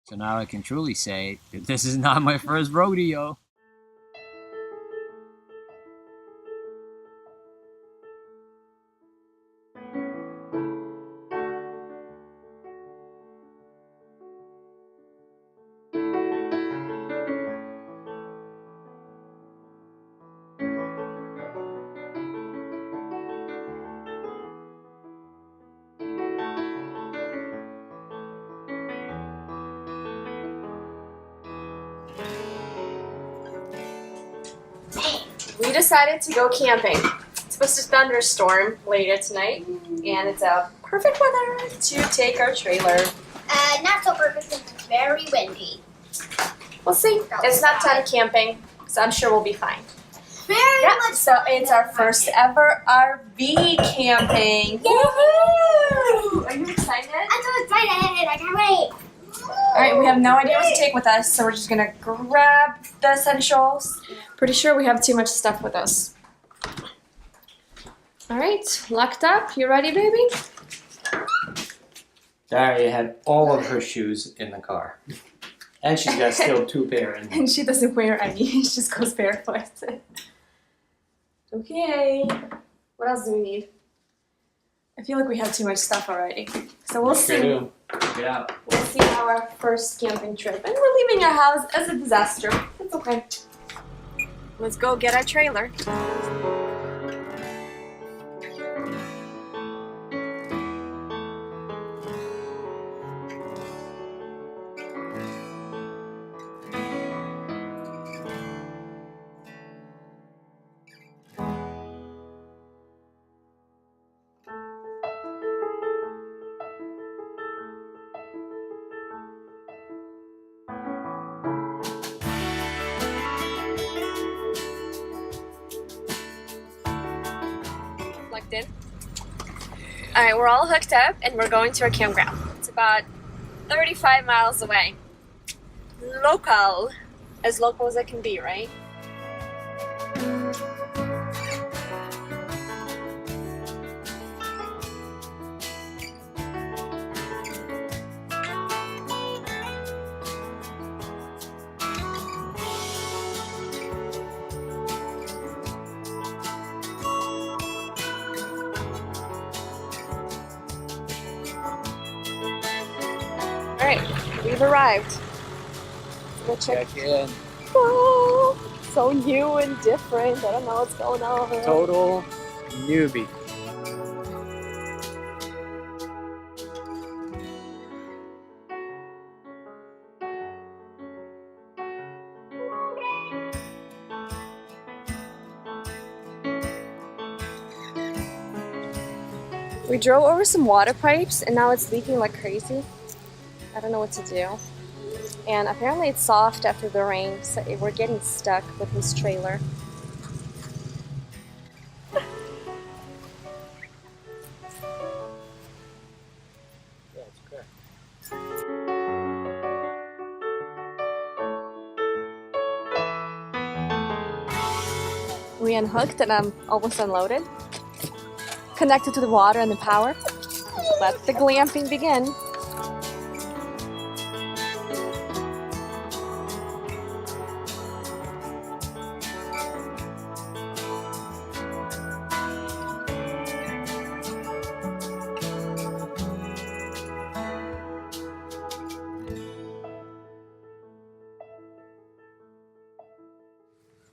So now I can truly say that this is not my first rodeo. We decided to go camping. It's supposed to thunderstorm later tonight, and it's a perfect weather to take our trailer. Not so perfect because it's very windy. We'll see. It's not tent camping, so I'm sure we'll be fine. Very much. So it's our first ever RV camping. Yahoo! Are you excited? I'm so excited. I can't wait. Alright, we have no idea what to take with us, so we're just gonna grab the essentials. Pretty sure we have too much stuff with us. Alright, locked up. You ready, baby? Daria had all of her shoes in the car. And she's got still 2 pair in. And she doesn't wear any, she just goes barefoot. Okay, what else do we need? I feel like we have too much stuff already. So we'll see. Do. Check it out. We'll see our first camping trip. And we're leaving our house as a disaster. It's okay. Let's go get our trailer. Plugged in. Alright, we're all hooked up and we're going to our campground. It's about 35 miles away. Local. As local as it can be, right? Alright, we've arrived. Let's check. Check in. Oh, so new and different. I don't know what's going on. Total newbie. We drove over some water pipes and now it's leaking like crazy. I don't know what to do. And apparently it's soft after the rain, so we're getting stuck with this trailer. Yeah, it's okay. We unhooked and I'm almost unloaded. Connected to the water and the power. Let the glamping begin.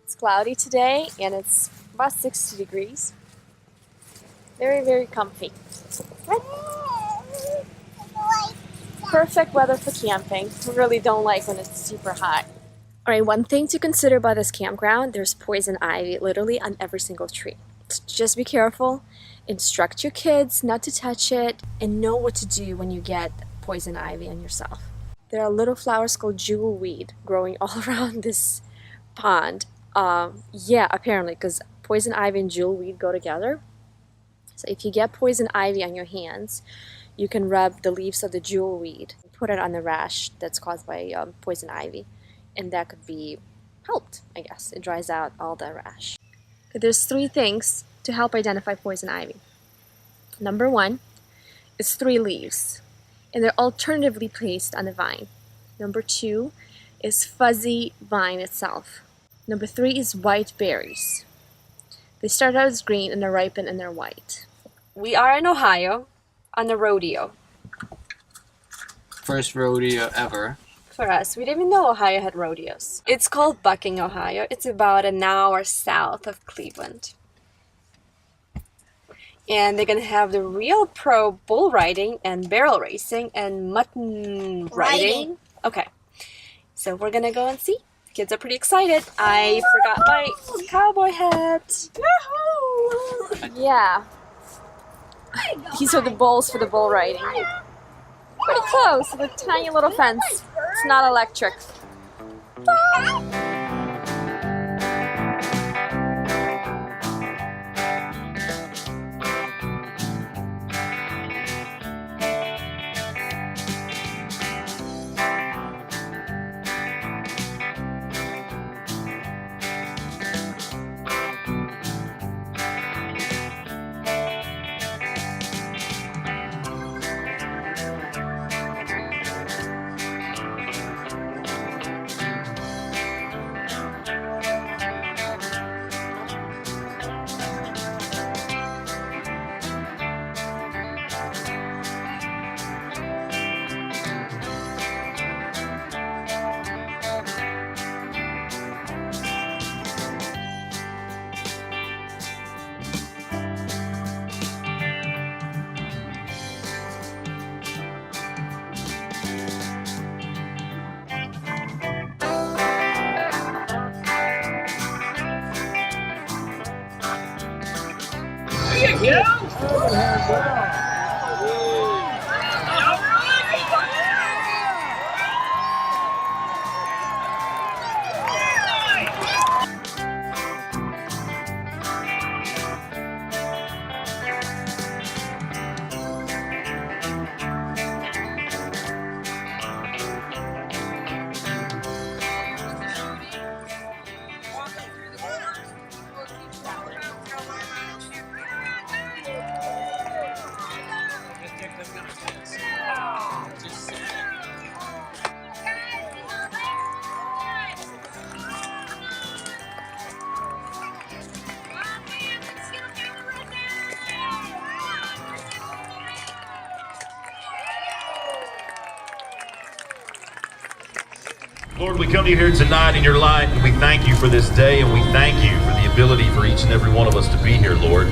It's cloudy today and it's about 60 degrees. Very, very comfy. Perfect weather for camping. We really don't like when it's super hot. Alright, one thing to consider about this campground, there's poison ivy literally on every single tree. So just be careful, instruct your kids not to touch it, and know what to do when you get poison ivy on yourself. There are little flowers called jewelweed growing all around this pond. Yeah, apparently, because poison ivy and jewelweed go together. So if you get poison ivy on your hands, you can rub the leaves of the jewelweed, put it on the rash that's caused by poison ivy, and that could be helped, I guess. It dries out all the rash. There's 3 things to help identify poison ivy. Number 1 is 3 leaves, and they're alternatively placed on the vine. Number 2 is fuzzy vine itself. Number 3 is white berries. They start out as green and are ripen and they're white. We are in Ohio on a rodeo. First rodeo ever. For us, we didn't even know Ohio had rodeos. It's called Buckin, Ohio. It's about an hour south of Cleveland. And they're gonna have the real pro bull riding and barrel racing and mutton riding. Okay, so we're gonna go and see. Kids are pretty excited. I forgot my cowboy hat. Yeah. These are the bulls for the bull riding. Pretty close to the tiny little fence. It's not electric. Lord, we come to you here tonight in your light, and we thank you for this day, and we thank you for the ability for each and every one of us to be here, Lord.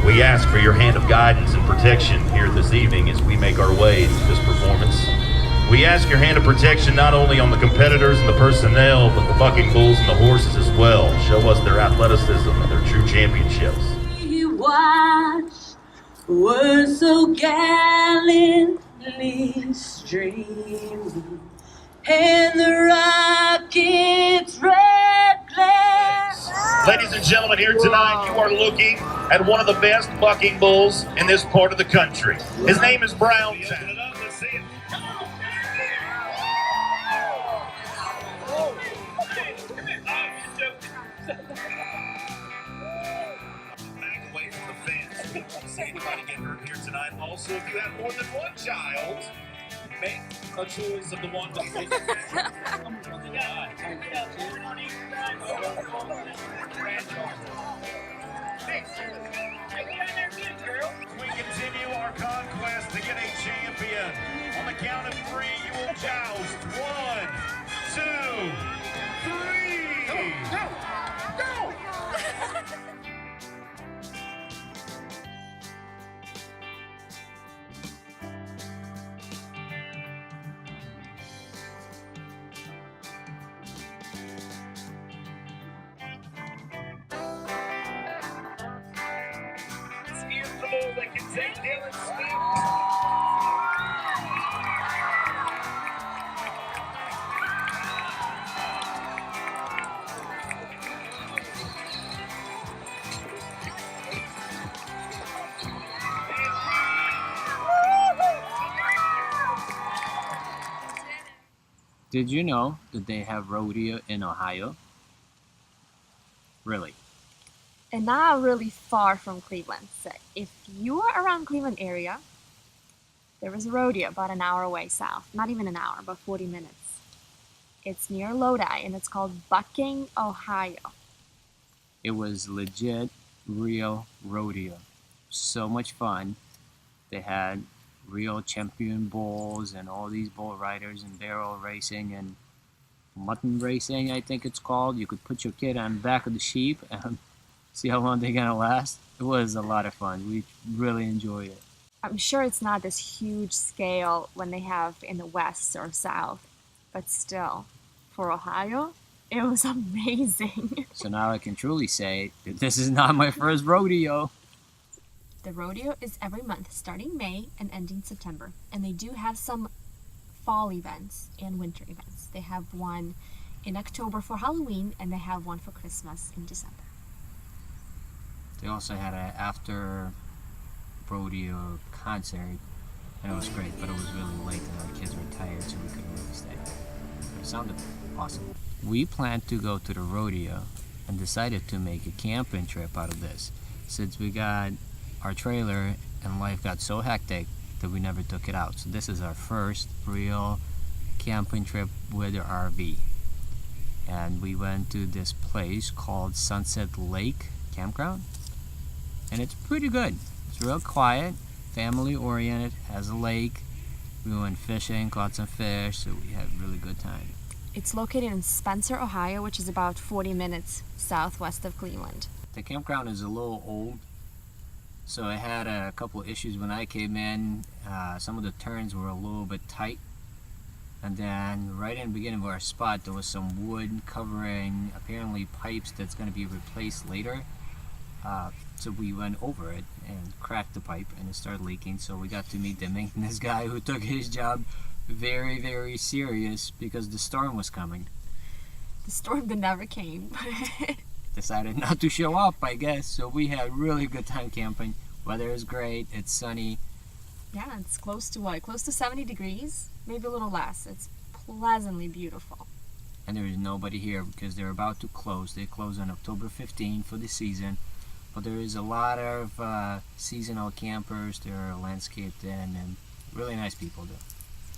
We ask for your hand of guidance and protection here this evening as we make our way through this performance. We ask your hand of protection not only on the competitors and the personnel, but the bucking bulls and the horses as well. Show us their athleticism and their true championships. You watch words so gallantly streaming, and the rocket's red glare. Ladies and gentlemen, here tonight you are looking at one of the best bucking bulls in this part of the country. His name is Brown. Back away from the fence. We don't want to see anybody get hurt here tonight. Also, if you have more than one child, make a choice of the one to make We continue our conquest to get a champion. On the count of 3, you will joust. 1, 2, 3. Go! Go! That can take Dylan's speed. Did you know that they have rodeo in Ohio? Really? And not really far from Cleveland. So if you are around Cleveland area, there is a rodeo about an hour away south. Not even an hour, about 40 minutes. It's near Lodi, and it's called Buckin, Ohio. It was legit, real rodeo. So much fun. They had real champion bulls and all these bull riders and barrel racing and mutton racing, I think it's called. You could put your kid on the back of the sheep and see how long they're gonna last. It was a lot of fun. We really enjoyed it. I'm sure it's not this huge scale when they have in the west or south, but still, for Ohio, it was amazing. So now I can truly say that this is not my first rodeo. The rodeo is every month starting May and ending September, and they do have some fall events and winter events. They have one in October for Halloween, and they have one for Christmas in December. They also had an after rodeo concert, and it was great, but it was really late and our kids were tired, so we couldn't really stay. But it sounded awesome. We planned to go to the rodeo and decided to make a camping trip out of this, since we got our trailer and life got so hectic that we never took it out. So this is our first real camping trip with our RV. And we went to this place called Sunset Lake Campground, and it's pretty good. It's real quiet, family oriented, has a lake. We went fishing, caught some fish, so we had a really good time. It's located in Spencer, Ohio, which is about 40 minutes southwest of Cleveland. The campground is a little old, so I had a couple of issues when I came in. Some of the turns were a little bit tight, and then right in the beginning of our spot there was some wood covering apparently pipes that's going to be replaced later. So we went over it and cracked the pipe and it started leaking, so we got to meet the maintenance guy who took his job very, very serious because the storm was coming. The storm that never came. Decided not to show up, I guess, so we had really good time camping. Weather is great, it's sunny. Yeah, it's close to what? Close to 70 degrees? Maybe a little less. It's pleasantly beautiful. And there is nobody here because they're about to close. They close on October 15th for the season. But there is a lot of seasonal campers. They're landscaped in and really nice people there.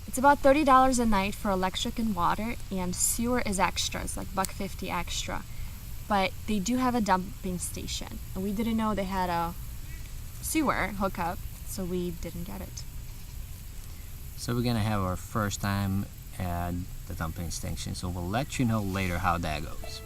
It's about $30 a night for electric and water, and sewer is extras, like $1.50 extra. But they do have a dumping station, and we didn't know they had a sewer hookup, so we didn't get it. So we're gonna have our first time at the dumping station, so we'll let you know later how that goes.